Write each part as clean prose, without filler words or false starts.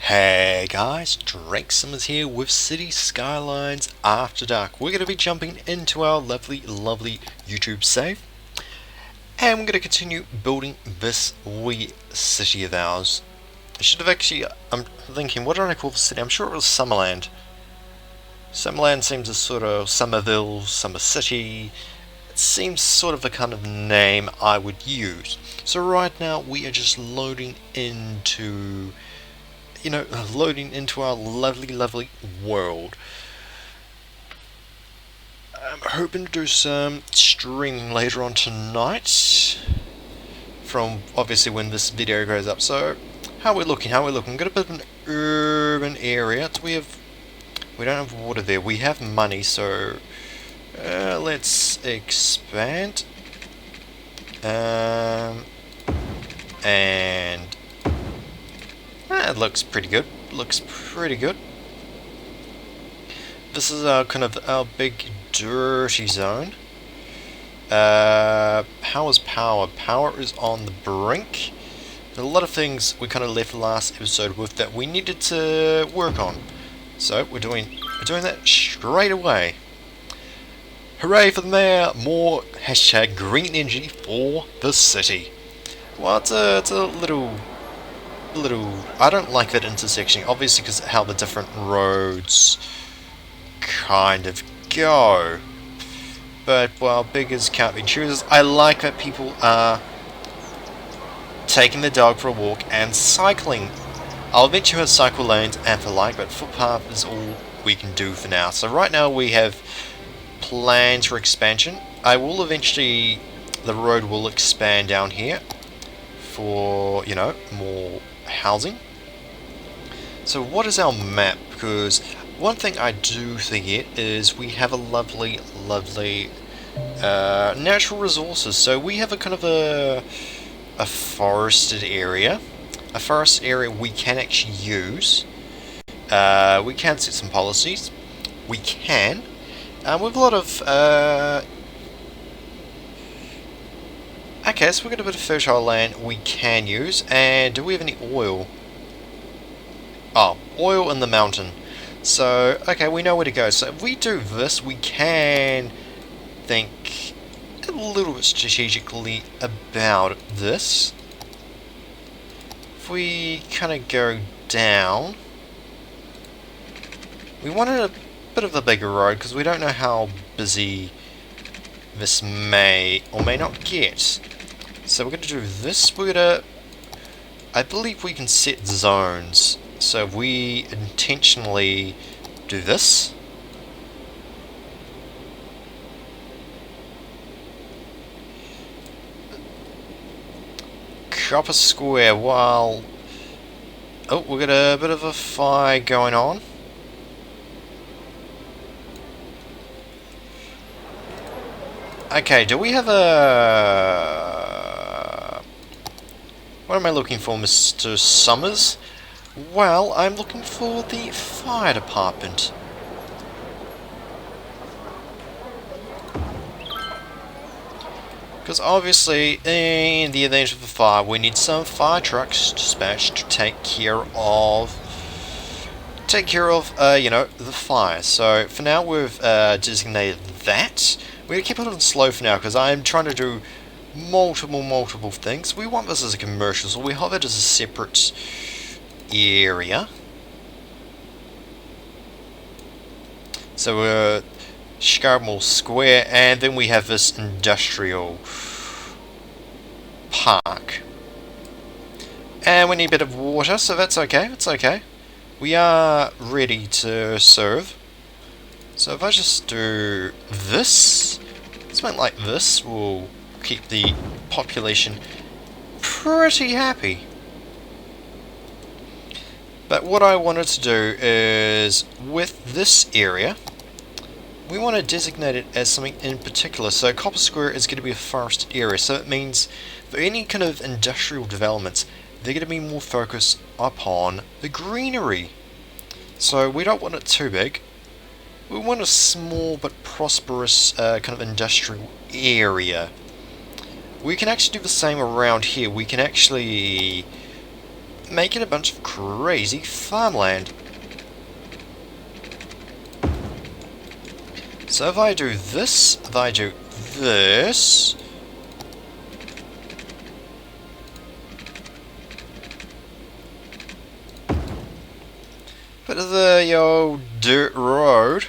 Hey guys, Drake Summers here with City Skylines After Dark. We're going to be jumping into our lovely YouTube save, and we're going to continue building this wee city of ours. I should have actually, I'm thinking, what did I call the city? I'm sure it was Summerland. Summerland seems a sort of Somerville, Summer City. It seems sort of the kind of name I would use. So right now we are just loading into our lovely world. I'm hoping to do some streaming later on tonight, from obviously when this video goes up. So, how are we looking? We've got a bit of an urban area. We don't have water there. We have money, so let's expand. And it looks pretty good. This is our big dirty zone. How is power? Power is on the brink. There's a lot of things we kind of left last episode with that we needed to work on. So we're doing that straight away. Hooray for the mayor! More hashtag green energy for the city. Well, it's a little. I don't like that intersection, obviously, because how the different roads kind of go. But well, beggars can't be choosers. I like that people are taking the dog for a walk and cycling. I'll eventually have cycle lanes and the like, but footpath is all we can do for now. So right now we have plans for expansion. I will eventually, the road will expand down here for, more housing. So what is our map? Because one thing I do forget is we have a lovely natural resources. So we have a kind of a forested area. A forest area we can actually use. We can set some policies. We can. With a lot of okay, so we've got a bit of fertile land we can use. And do we have any oil? Oh, oil in the mountain. So, okay, we know where to go. So if we do this, we can think a little bit strategically about this. If we kind of go down, we wanted a bit of a bigger road because we don't know how busy this may or may not get. So we're going to do this. I believe we can set zones. So if we intentionally do this, Copper Square, while we've got a bit of a fire going on. Okay, do we have a... What am I looking for, Mr. Summers? Well, I'm looking for the fire department. Because obviously, in the event of a fire, we need some fire trucks dispatched to take care of, the fire. So for now, we've designated that. We're going to keep it on slow for now, because I'm trying to do multiple things. We want this as a commercial, so we have it as a separate area. So we're Scarborough Square, and then we have this industrial park. And we need a bit of water, so that's okay, We are ready to serve. So if I just do this, something like this, will keep the population pretty happy. But what I wanted to do is, with this area, we want to designate it as something in particular. So Copper Square is going to be a forested area, so it means for any kind of industrial developments, they're going to be more focused upon the greenery. So we don't want it too big. We want a small but prosperous kind of industrial area. We can actually do the same around here. We can actually make it a bunch of crazy farmland. So if I do this, if I do this... But the old dirt road...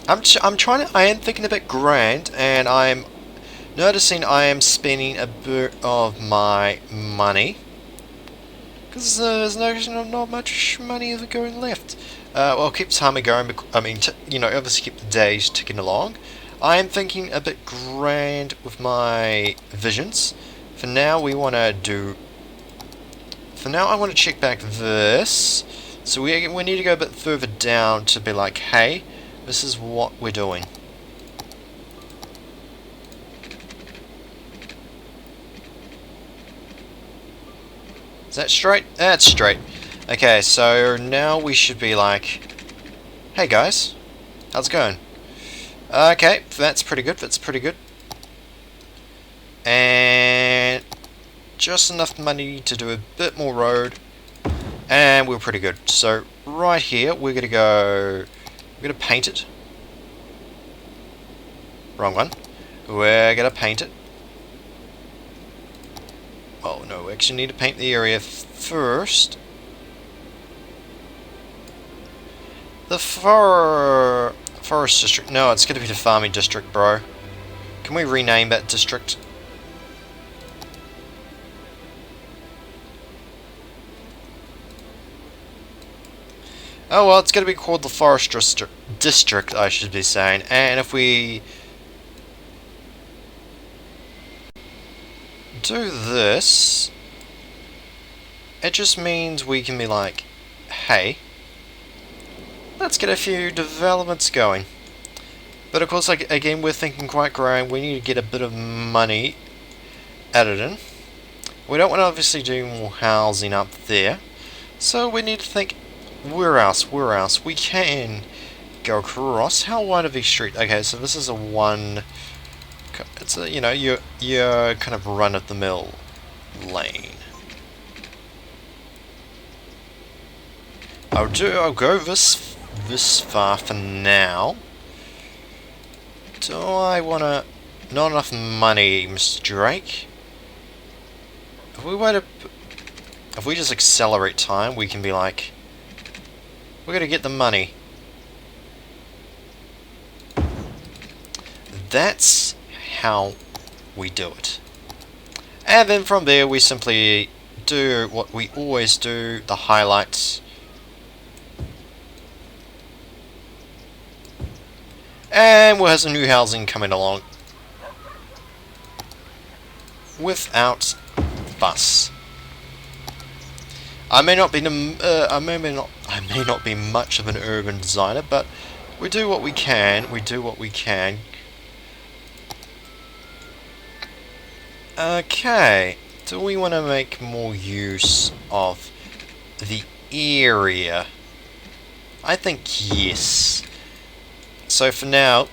I am thinking a bit grand, and I'm noticing I am spending a bit of my money. Because there's not much money going left. Well, keep time going. I mean, you know, obviously keep the days ticking along. I am thinking a bit grand with my visions. For now, we want to do. For now, I want to check back this. So we need to go a bit further down to be like, hey, this is what we're doing. Is that straight? That's straight. Okay, so now we should be like, hey guys, how's it going? Okay, that's pretty good, that's pretty good. And just enough money to do a bit more road. And we're pretty good. So right here, we're gonna paint it. Wrong one. We're gonna paint it. Oh no, we actually need to paint the area first. The forest district. No, it's gonna be the farming district, bro. Can we rename that district? Oh well, it's gonna be called the forest district, I should be saying. And if we do this, it just means we can be like, hey, let's get a few developments going. But of course, like, again, we're thinking quite grand. We need to get a bit of money added in. We don't want to obviously do more housing up there. So we need to think, where else? We can go across. How wide of a street? Okay, so this is a one... It's a, you know, your kind of run-of-the-mill lane. I'll go this far for now. Do I wanna... Not enough money, Mr. Drake. If we just accelerate time, we can be like, we're gonna get the money. That's how we do it. And then from there, we simply do what we always do, the highlights. And we'll have some new housing coming along without fuss. I may not be I may not be much of an urban designer, but we do what we can. We do what we can. Okay. Do we want to make more use of the area? I think yes. So for now,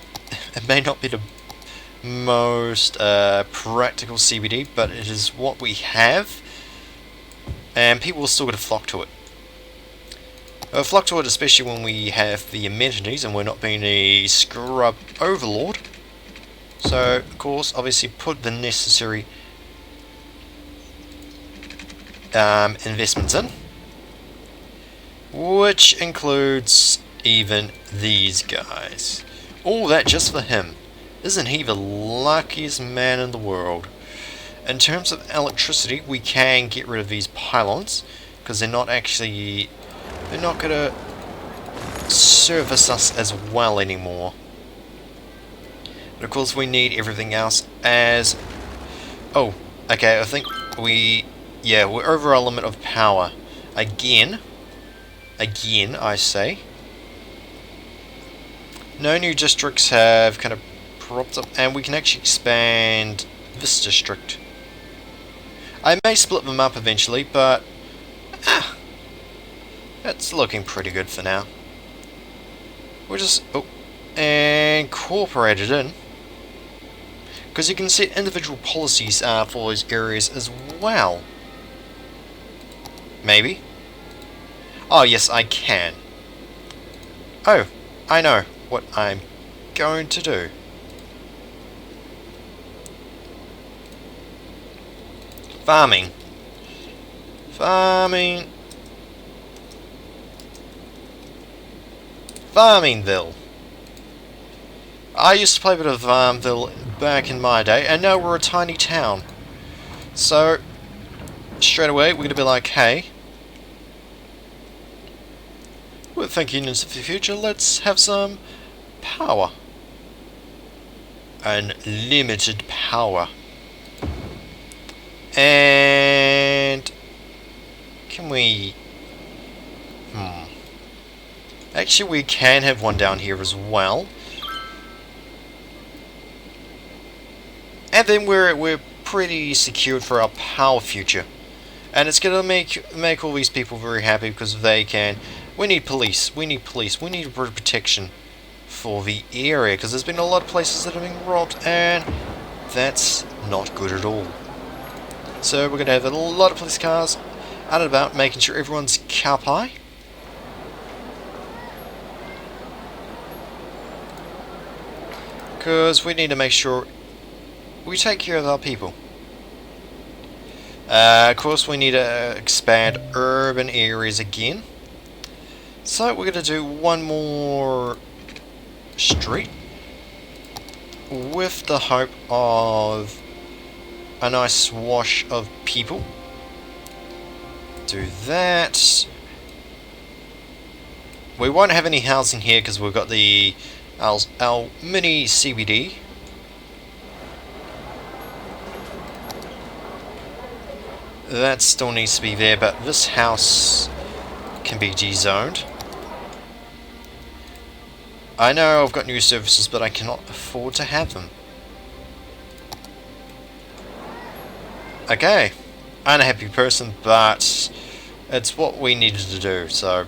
it may not be the most practical CBD, but it is what we have, and people are still going to flock to it. Flock to it, especially when we have the amenities and we're not being a scrub overlord. So, of course, obviously put the necessary investments in, which includes even these guys. All that just for him. Isn't he the luckiest man in the world? In terms of electricity, we can get rid of these pylons, because they're not gonna service us as well anymore. But of course we need everything else as... Oh, okay, I think we're over our limit of power. Again, I say. No new districts have kind of propped up, and we can actually expand this district. I may split them up eventually, but it's looking pretty good for now. We'll just incorporate it in, because you can set individual policies for those areas as well. Maybe. Oh, yes, I can. Oh, I know what I'm going to do. Farming. Farming. Farmingville. I used to play a bit of Farmville back in my day, and now we're a tiny town. So, straight away, we're going to be like, hey, we're thinking into the future, let's have some power. Unlimited power. And can we... Actually, we can have one down here as well. And then we're pretty secured for our power future. And it's gonna make all these people very happy because they can... We need police, we need protection for the area, because there's been a lot of places that have been robbed, and that's not good at all. So we're going to have a lot of police cars out and about, making sure everyone's car pie. Because we need to make sure we take care of our people. Of course, we need to expand urban areas again. So we're going to do one more street with the hope of a nice wash of people. Do that. We won't have any housing here because we've got the our mini CBD. That still needs to be there, but this house can be dezoned. I know I've got new services, but I cannot afford to have them. Okay, I'm a happy person, but it's what we needed to do, so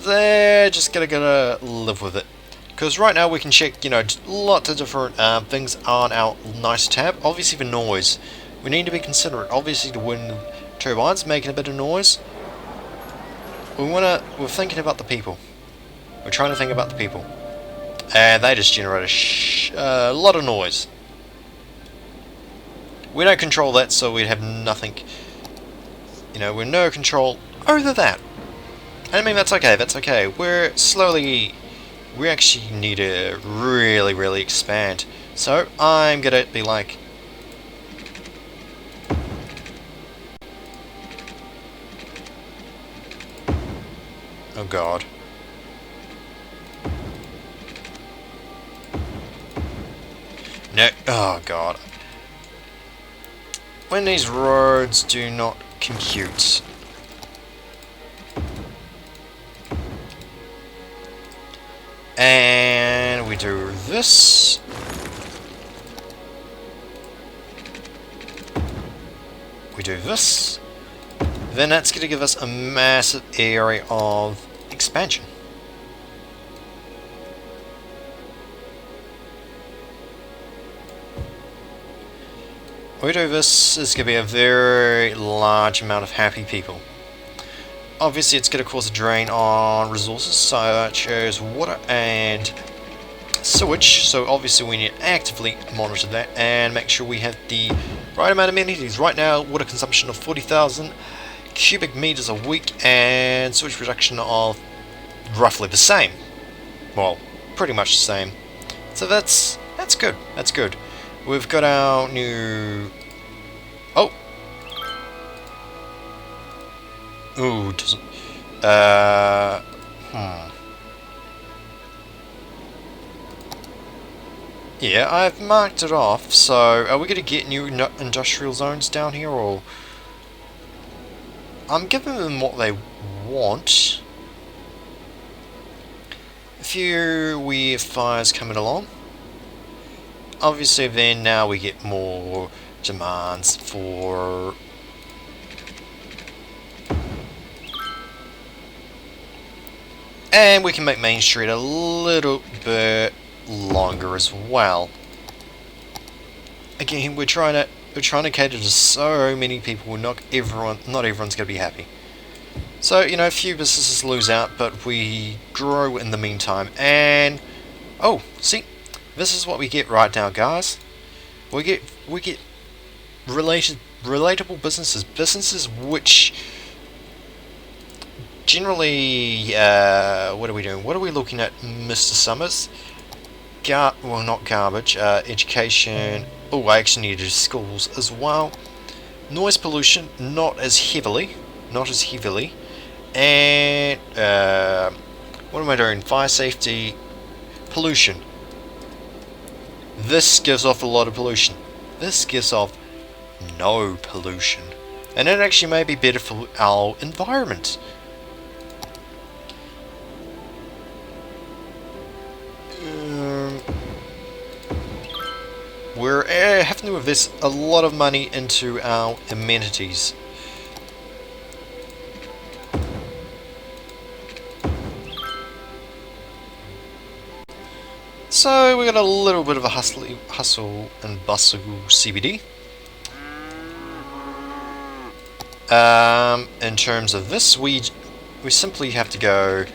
they're just gonna live with it. Because right now we can check, you know, lots of different things on our nice tab. Obviously the noise, we need to be considerate. Obviously the wind turbines making a bit of noise. We're thinking about the people. We're trying to think about the people. And they just generate a lot of noise. We don't control that, so we'd have nothing. You know, we're no control over that. I mean, that's okay, that's okay. We actually need to really expand. So, I'm gonna be like... Oh god. No, oh god. When these roads do not compute. And we do this. We do this. Then that's going to give us a massive area of expansion. We do this, is going to be a very large amount of happy people. Obviously it's going to cause a drain on resources such as water and sewage, so obviously we need to actively monitor that and make sure we have the right amount of amenities. Right now, water consumption of 40,000 cubic meters a week and sewage production of roughly the same. Well, pretty much the same. So that's good, that's good. We've got our new... Oh! Ooh, doesn't... Yeah, I've marked it off, so are we going to get new industrial zones down here, or... I'm giving them what they want. A few weird fires coming along. Obviously then now we get more demands for... And we can make Main Street a little bit longer as well. Again, we're trying to we're trying to cater to so many people. Not everyone's going to be happy. So, you know, a few businesses lose out, but we grow in the meantime. And oh, see, this is what we get right now, guys. We get relatable businesses which generally, what are we doing? What are we looking at, Mr. Summers? Well, not garbage. Education. Oh, I actually need to do schools as well. Noise pollution, not as heavily. And what am I doing? Fire safety, pollution. This gives off a lot of pollution. This gives off no pollution, and it actually may be better for our environment. We're having to invest a lot of money into our amenities. So we got a little bit of a hustle and bustle CBD. In terms of this, we simply have to go,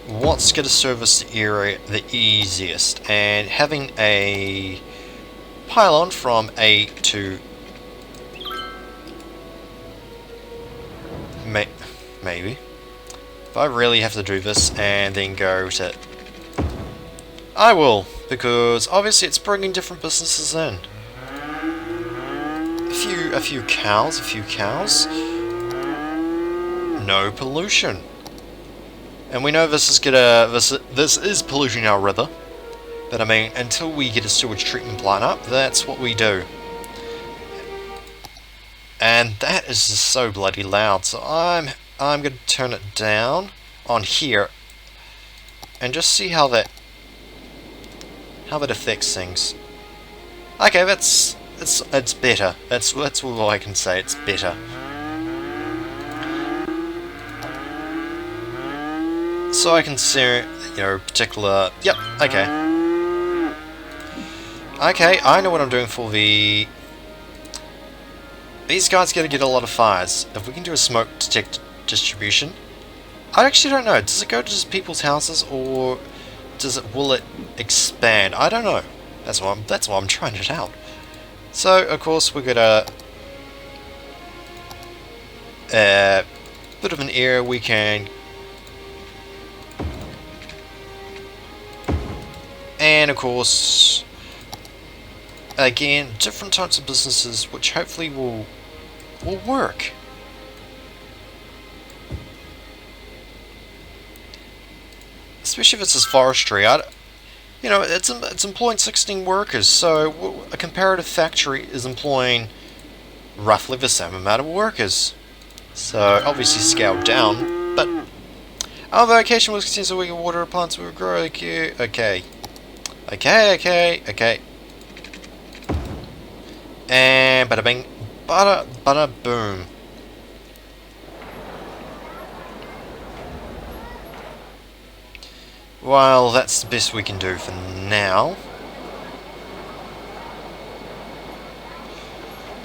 what's going to service the area the easiest, and having a pylon from A to maybe. If I really have to do this and then go to, I will, because obviously it's bringing different businesses in. A few cows. No pollution. And we know this is polluting our river. But I mean, until we get a sewage treatment plant up, that's what we do. And that is just so bloody loud. So I'm going to turn it down on here and just see how that affects things. Okay, it's better. That's all I can say. It's better. So I can see, particular. Yep. Okay. Okay, I know what I'm doing for the. These guys gotta get a lot of fires. If we can do a smoke detect distribution, I actually don't know. Does it go to just people's houses, or will it expand? I don't know. That's why I'm trying it out. So of course we got a bit of an area we can, and of course again different types of businesses which hopefully will work. Especially if it's as forestry. It's employing 16 workers, so a comparative factory is employing roughly the same amount of workers. So obviously scaled down, but our vocation was continuous, so we can water plants, we will grow. Okay. And bada bing, bada boom. Well, that's the best we can do for now.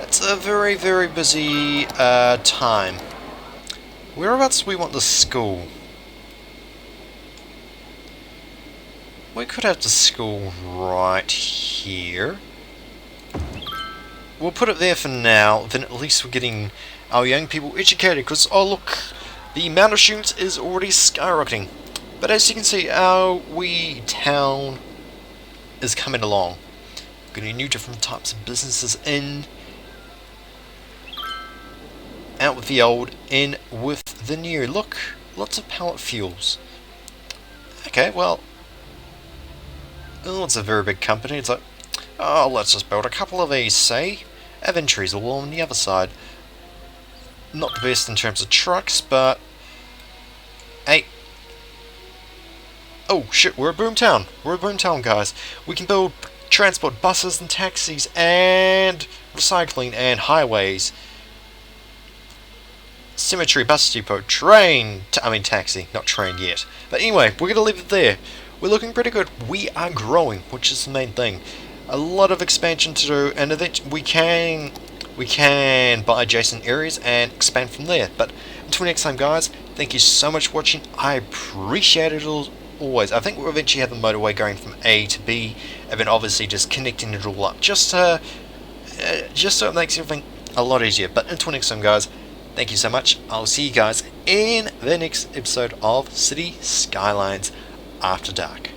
It's a very, very busy time. Whereabouts do we want the school? We could have the school right here. We'll put it there for now, then at least we're getting our young people educated, because, oh look, the amount of students is already skyrocketing. But as you can see, our wee town is coming along. Getting new different types of businesses in. Out with the old, in with the new. Look, lots of pellet fuels. Okay, well, it's a very big company. It's like, oh, let's just build a couple of these, say. Aventries all on the other side. Not the best in terms of trucks, but hey. Oh shit, we're a boomtown. We're a boomtown, guys. We can build transport buses and taxis and recycling and highways. Cemetery, bus depot, train. Taxi, not train yet. But anyway, we're gonna leave it there. We're looking pretty good. We are growing, which is the main thing. a lot of expansion to do, and eventually we can buy adjacent areas and expand from there. But until next time, guys, thank you so much for watching. I appreciate it always. I think we'll eventually have the motorway going from A to B, and then obviously just connecting it all up, just so it makes everything a lot easier. But until next time, guys, thank you so much. I'll see you guys in the next episode of City Skylines After Dark.